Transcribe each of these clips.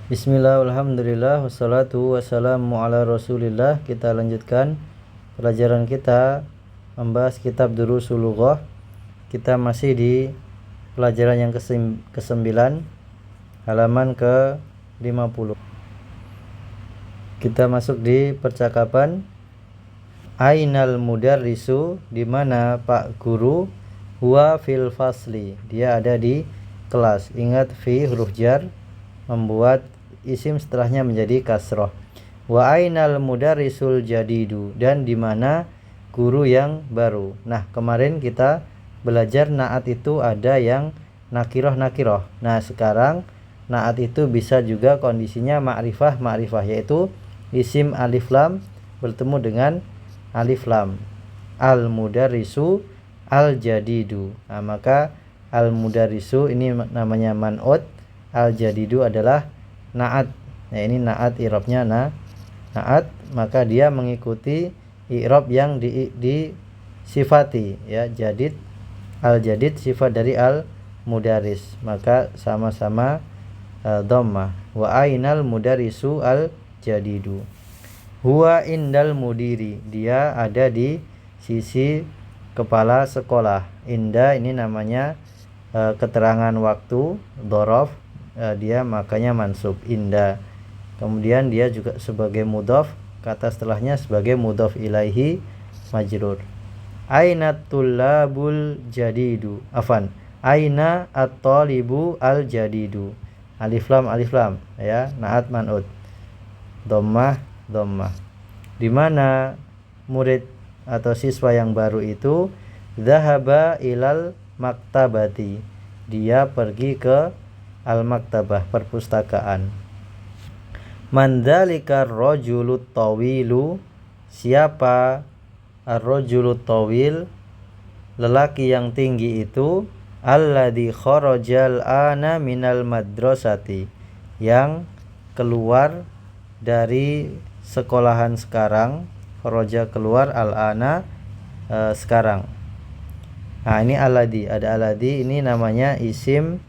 Bismillah, alhamdulillah, wassalatu wassalamu ala rasulillah. Kita lanjutkan pelajaran kita membahas kitab Durusul Lughah. Kita masih di pelajaran yang ke-9, halaman ke-50. Kita masuk di percakapan. Ainal mudarrisu, di mana Pak Guru? Huwa fil fasli, dia ada di kelas. Ingat fi huruf jar membuat isim setelahnya menjadi kasroh. Wa ainal mudarrisul jadidu, dan di mana guru yang baru. Nah, kemarin kita belajar naat itu ada yang nakiroh. Nah, sekarang naat itu bisa juga kondisinya ma'rifah, yaitu isim alif lam bertemu dengan alif lam. Al mudarrisu, al jadidu. Nah, maka al mudarrisu ini namanya man'ut, al jadidu adalah naat. Nah, ini naat, i'rabnya naat, maka dia mengikuti i'rab yang disifati ya. Jadid, al jadid sifat dari al mudarris, maka sama-sama dhammah. Wa ainal mudarrisu al jadidu. Huwa indal mudiri, dia ada di sisi kepala sekolah. Inda ini namanya keterangan waktu, dhorof, dia makanya mansub inda. Kemudian dia juga sebagai mudhaf, kata setelahnya sebagai mudhaf ilaihi majrur. Aina tullabul jadidu, aina at-talibu al jadidu. Alif lam ya, naat man'ut, dhammah. Di mana murid atau siswa yang baru itu? Dhahaba ilal maktabati, dia pergi ke al-maktabah, perpustakaan. Man dzalikar rajulut tawilu, siapa ar-rajulut tawil, lelaki yang tinggi itu? Alladzi kharajal ana minal madrasati, yang keluar dari sekolahan sekarang. Kharaja keluar, al-ana sekarang. Nah, ini alladzi, ada alladzi, ini namanya isim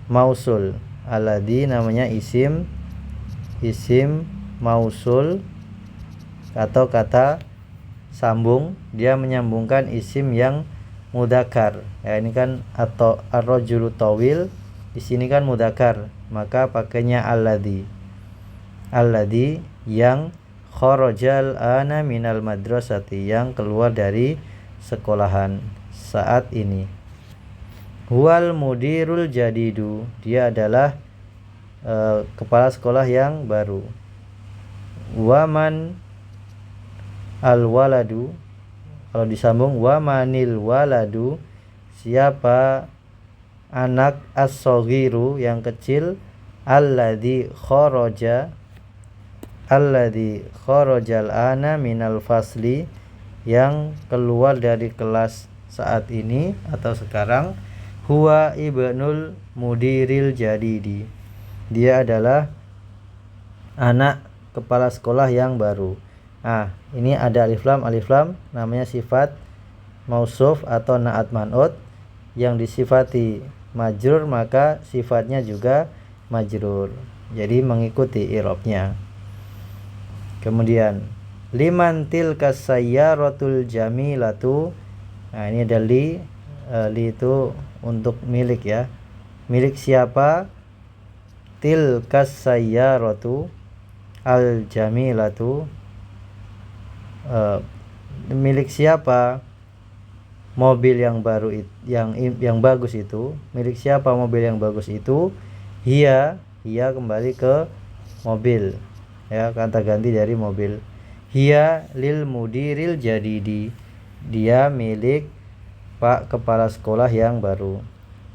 mausul. Alladzi namanya isim mausul atau kata sambung, dia menyambungkan isim yang mudzakkar. Ya, ini kan atau ar-rajulu tawil, di sini kan mudzakkar, maka pakainya alladzi. Alladzi yang kharajal ana minal madrasati, yang keluar dari sekolahan saat ini. Huwal mudirul jadidu, dia adalah kepala sekolah yang baru. Waman al waladu, kalau disambung wamanil waladu, siapa anak as-saghiru, yang kecil. Alladzi kharajal ana minal fasli, yang keluar dari kelas saat ini atau sekarang. Huwa ibnul mudiril jadidi, dia adalah anak kepala sekolah yang baru. Nah, ini ada alif lam, namanya sifat mausuf atau naat man'ut yang disifati majrur, maka sifatnya juga majrur, jadi mengikuti i'rabnya. Kemudian liman tilkas sayyaratul jamilatu. Nah, ini ada li itu untuk milik ya. Milik siapa? Tilkas sayyaratu al jamilatu, milik siapa mobil yang baru yang bagus itu? Milik siapa mobil yang bagus itu? Hiya kembali ke mobil ya, kata ganti dari mobil. Hiya lil mudiril jadidi, dia milik Pak kepala sekolah yang baru.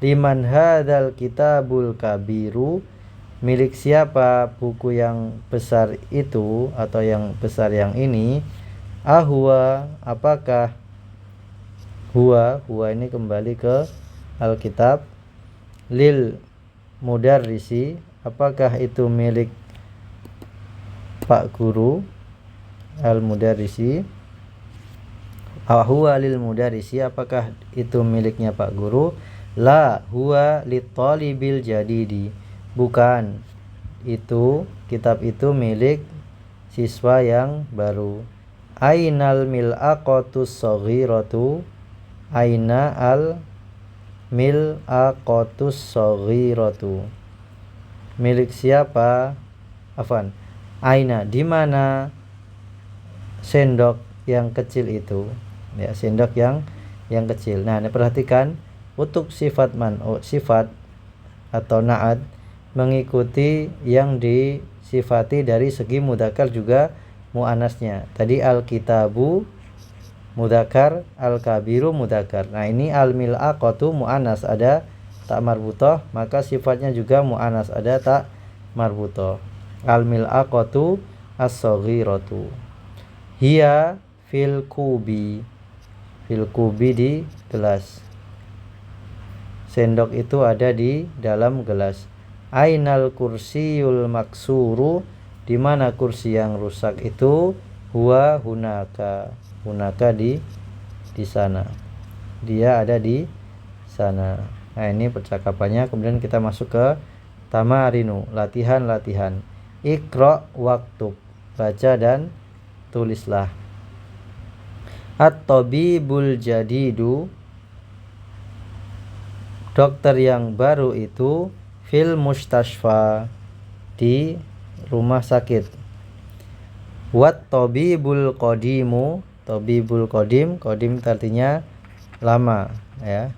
Liman hadzal kitabul kabiru, milik siapa buku yang besar itu atau yang besar yang ini? Ahwa, apakah? Huwa ini kembali ke alkitab. Lil mudarrisi, apakah itu milik Pak Guru? Al mudarrisi. Huwa lil mudarrisi, apakah itu miliknya Pak Guru? La huwa lit talibil jadidi, bukan, kitab itu milik siswa yang baru. Ainal mil'aqatus shaghiratu, aina al mil'aqatus shaghiratu, milik siapa, aina, di mana sendok yang kecil itu, ya, sendok yang kecil. Nah, perhatikan untuk sifat sifat atau na'at mengikuti yang disifati dari segi mudzakkar juga muannasnya. Tadi al-kitabu mudzakkar, al-kabiru mudzakkar. Nah, ini al-mil'aqatu muannas, ada tak marbutah, maka sifatnya juga muannas, ada tak marbutah. Al-mil'aqatu as-shaghiratu. Hiya fil kubi di gelas. Sendok itu ada di dalam gelas. Ainal kursiyul maksuru, di mana kursi yang rusak itu, huwa hunaka di sana, dia ada di sana. Nah, ini percakapannya. Kemudian kita masuk ke tamarinu, latihan. Iqra waktub, baca dan tulislah. At-tabibul jadidu, dokter yang baru itu, fil mustashfa, di rumah sakit. Wat tabibul qadimu, tabibul qadim artinya lama, ya,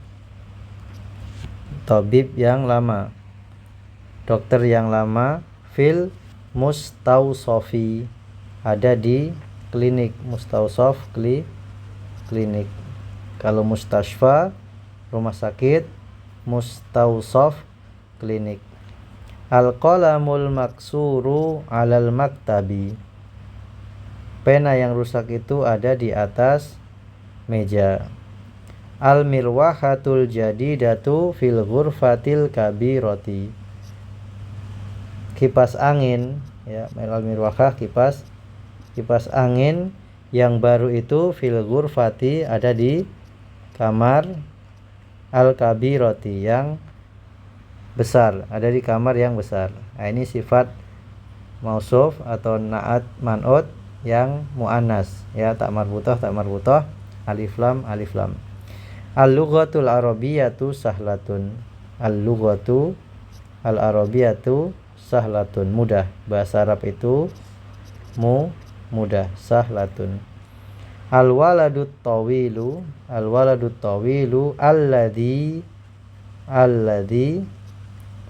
tabib yang lama, dokter yang lama. Fil mustausofi, ada di klinik. Mustausof klinik. Kalau mustashfa rumah sakit, mustausof klinik. Al-qalamul maksuru alal maktabi, pena yang rusak itu ada di atas meja. Al-mirwahatul jadidatu fil ghurfatil kabirati, kipas angin, ya, al-mirwahah kipas angin yang baru itu, fil ghurfati ada di kamar, al-kabirati yang besar, ada di kamar yang besar. Nah, ini sifat mausuf atau na'at man'ut yang muannas, ya, tak marbutah, alif lam. Al-lughatul arabiyyatu sahlatun, al-lughatu al-arabiyyatu sahlatun, mudah. Bahasa Arab itu mudah, sahlatun. Al-waladut tawilu alladhi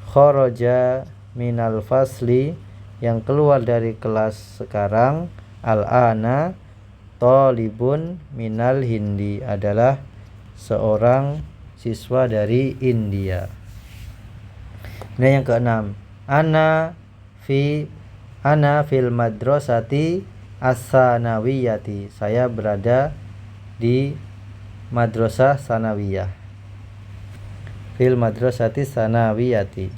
kharaja minal fasli, yang keluar dari kelas sekarang. Al-ana talibun minal hindi, adalah seorang siswa dari India. Kemudian yang keenam, ana fil madrasati as-sanawiyati, saya berada di madrasah sanawiyah. Fil madrasati sanawiyati.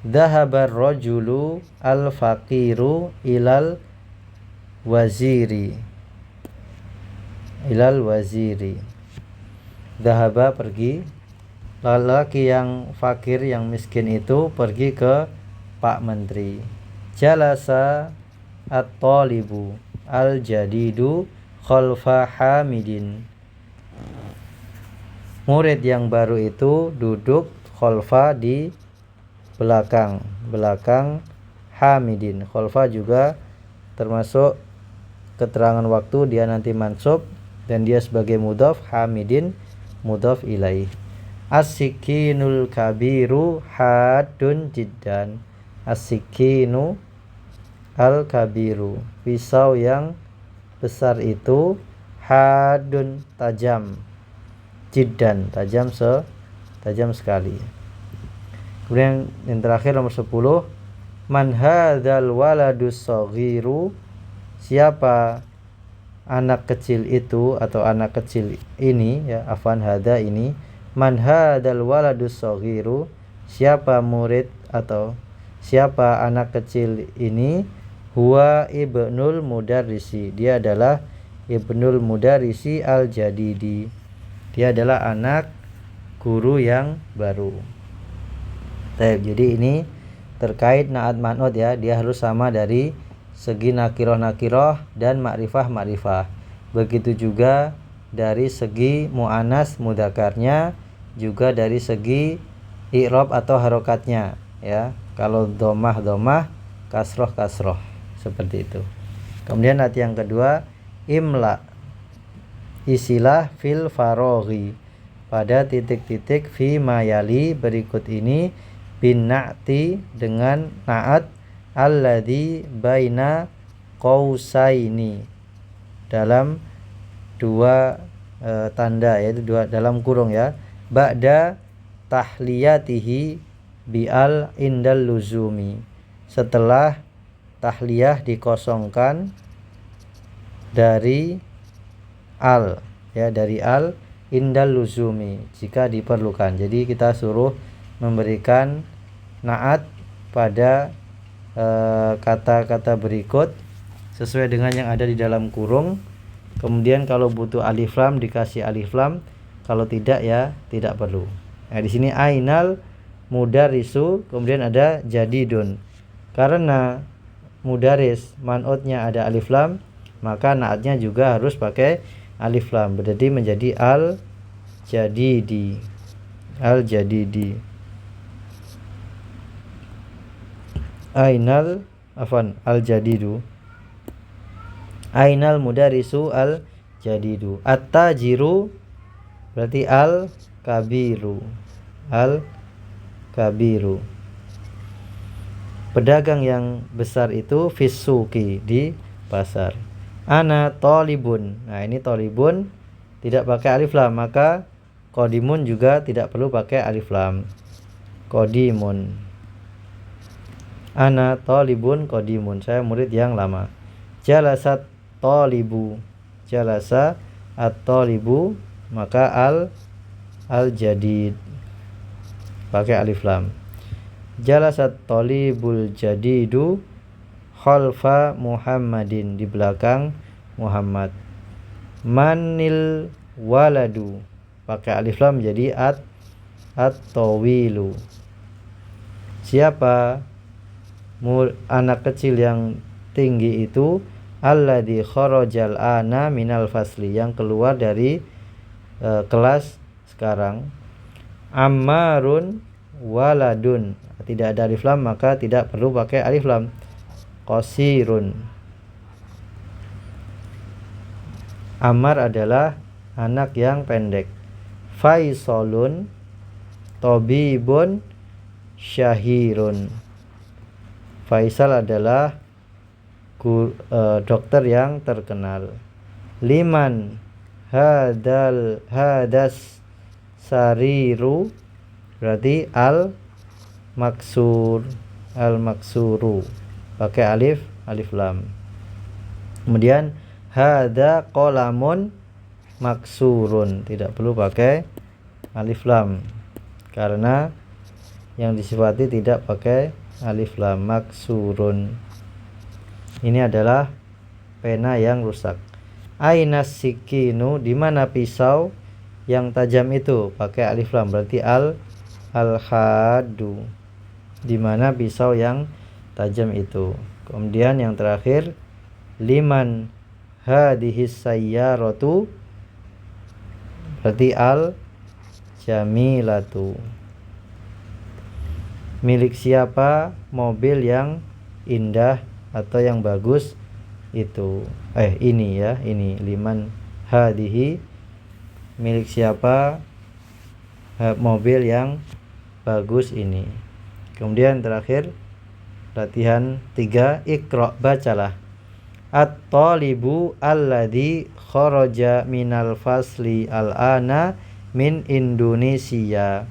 Dhahabar rajulu al-faqiru ilal waziri. Dhahaba pergi, lelaki yang fakir, yang miskin itu pergi ke Pak Menteri. Jalasa at-talibu al-jadidu khalfa hamidin, murid yang baru itu duduk khalfa, di belakang hamidin. Khalfa juga termasuk keterangan waktu, dia nanti mansub dan dia sebagai mudhaf, hamidin mudhaf ilaih. As-sikinul kabiru hadun jiddan, as-sikinu al-kabiru, pisau yang besar itu, hadun tajam, jiddan tajam sekali. Kemudian yang terakhir nomor 10, man hadzal waladus shaghiru, siapa anak kecil itu atau anak kecil ini, ya, hadza ini. Man hadzal waladus shaghiru, siapa murid atau siapa anak kecil ini. Huwa ibnul mudarrisi, dia adalah ibnul mudarrisi al-jadidi, dia adalah anak guru yang baru. Jadi ini terkait naat man'ut ya, dia harus sama dari segi nakiroh dan makrifah. Begitu juga dari segi mu'anas mudzakarnya, juga dari segi i'rab atau harokatnya ya. Kalau domah kasroh seperti itu. Kemudian nanti yang kedua, imla, isilah fil faroghi, pada titik-titik fi mayali berikut ini, bin na'ti, dengan na'at alladzi baina qausaini, dalam dua tanda, yaitu dalam kurung ya, ba'da tahliyatihi bi'al indal luzumi, setelah tahliyah dikosongkan dari al ya, dari al indal luzumi, jika diperlukan. Jadi kita suruh memberikan naat pada kata-kata berikut sesuai dengan yang ada di dalam kurung. Kemudian kalau butuh alif lam dikasih alif lam, kalau tidak ya tidak perlu. Nah, di sini ainal mudarrisu, kemudian ada jadidun. Karena mudaris man'utnya ada alif lam, maka naatnya juga harus pakai alif lam, berarti menjadi al jadidi. Ainal al jadidu, ainal mudarisu al jadidu. At-tajiru berarti al kabiru. Pedagang yang besar itu fisuki, di pasar. Ana tolibun, nah ini tolibun tidak pakai alif lam, maka qadimun juga tidak perlu pakai alif lam. Qadimun, ana tolibun qadimun, saya murid yang lama. Jalasat tolibu, jalasa at-tolibu, maka al jadid pakai alif lam. Jalasat tolibul jadidu khalfa Muhammadin, di belakang Muhammad. Manil waladu, pakai alif lam jadi at-tawilu. Siapa anak kecil yang tinggi itu? Alladzi kharajal ana minal fasli, yang keluar dari kelas sekarang. Ammarun waladun, tidak ada alif lam, maka tidak perlu pakai alif lam. Qasirun, Ammar adalah anak yang pendek. Faisalun tabibun syahirun, Faisal adalah dokter yang terkenal. Liman hadas sariru, berarti al maksuru, pakai alif lam. Kemudian hada qolamun maksurun, tidak perlu pakai alif lam karena yang disifati tidak pakai alif lam. Maksurun, ini adalah pena yang rusak. Ainas sikinu, di mana pisau yang tajam itu, pakai alif lam, berarti al-hadu, di mana pisau yang tajam itu. Kemudian yang terakhir, liman hadhis sayyaratu, berarti al jamilatu, milik siapa mobil yang indah atau yang bagus itu. Ini ya, ini liman hadhihi, milik siapa mobil yang bagus ini. Kemudian terakhir, latihan 3, Iqra, bacalah. At-talibu alladzi kharaja minal fasli al-ana min Indonesia.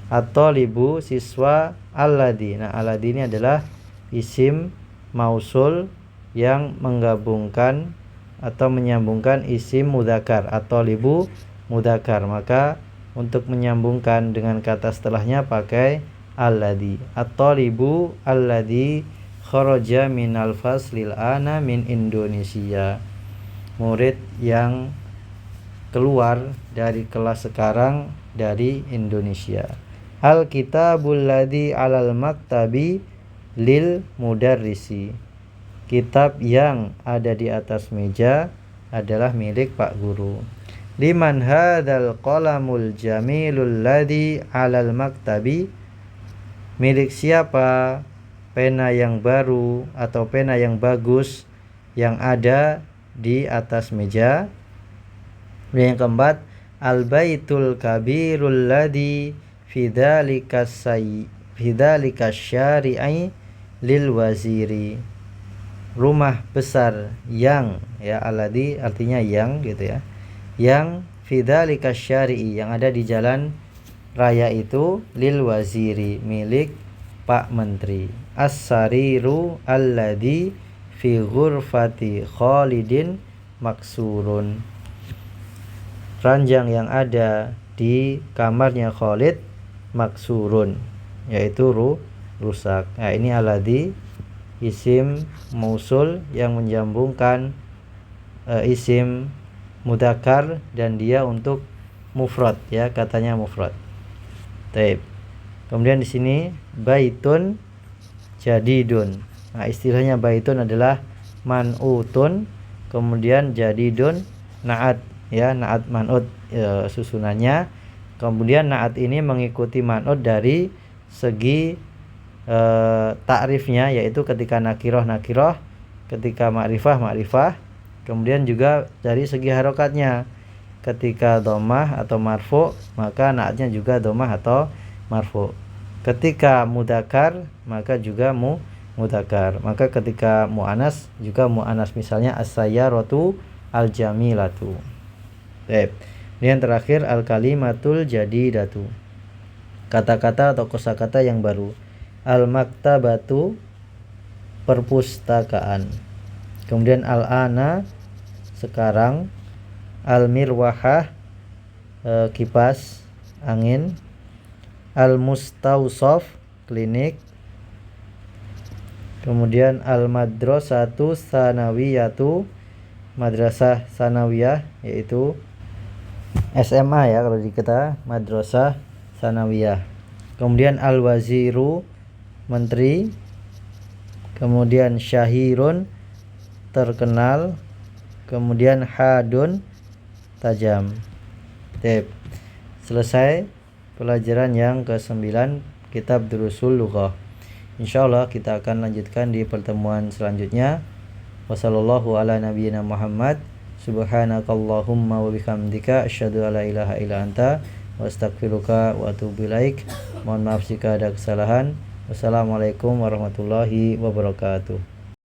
At-talibu, siswa, alladzi. Nah, alladzi ini adalah isim mausul yang menggabungkan atau menyambungkan isim mudzakkar. At-talibu mudzakkar, maka untuk menyambungkan dengan kata setelahnya pakai alladzi. At-talibu alladzi kharaja minal faslil ana min Indonesia, murid yang keluar dari kelas sekarang dari Indonesia. Al kitabul ladzi alal maktabi lil mudarrisi. Kitab yang ada di atas meja adalah milik Pak Guru. Liman hadzal qalamul jamilul ladzi 'alal maktabi. Milik siapa pena yang baru atau pena yang bagus yang ada di atas meja. Yang keempat, al-baitul kabirul ladzi fi dzalika syari'i lil waziri. Rumah besar yang, ya, alladzi artinya yang gitu ya. Yang fi dzalika syari'i, yang ada di jalan raya itu, lil waziri, milik Pak Menteri. As-sariru alladzi fi ghurfati Khalidin maksurun. Ranjang yang ada di kamarnya Khalid maksurun, yaitu rusak. Nah, ini alladzi isim mausul yang menjambungkan isim mudzakkar dan dia untuk mufrad, ya, katanya mufrad. Taib. Kemudian di sini baitun jadidun. Nah, istilahnya baitun adalah man'utun, kemudian jadidun na'at, ya, na'at man'ut susunannya. Kemudian na'at ini mengikuti man'ut dari segi takrifnya, yaitu ketika nakiroh, ketika ma'rifah, kemudian juga dari segi harokatnya. Ketika dhammah atau marfu, maka na'atnya juga dhammah atau marfu. Ketika mudzakkar, maka juga mudzakkar. Maka ketika muannas juga muannas, misalnya as-sayyaratu al-jamilatu. Baik. Yang terakhir al-kalimatul jadidatu. Kata-kata atau kosakata yang baru. Al-maktabatu, perpustakaan. Kemudian al-ana, sekarang. Al-mirwahah, kipas angin. Al-mustawsaf, klinik. Kemudian al-madrasatu sanawiyatu, madrasah sanawiyah, yaitu SMA, ya, kalau di kita madrasah sanawiyah. Kemudian al-waziru, menteri. Kemudian syahirun, terkenal. Kemudian hadun, tajam. Tip. Selesai pelajaran yang ke-9 kitab Durusul Lughah. Insyaallah kita akan lanjutkan di pertemuan selanjutnya. Wassallallahu ala nabiyyina Muhammad. Subhanakallahumma wa bihamdika asyhadu alla ilaha illa anta wa astaghfiruka wa atubu ilaik. Mohon maaf jika ada kesalahan. Wassalamualaikum warahmatullahi wabarakatuh.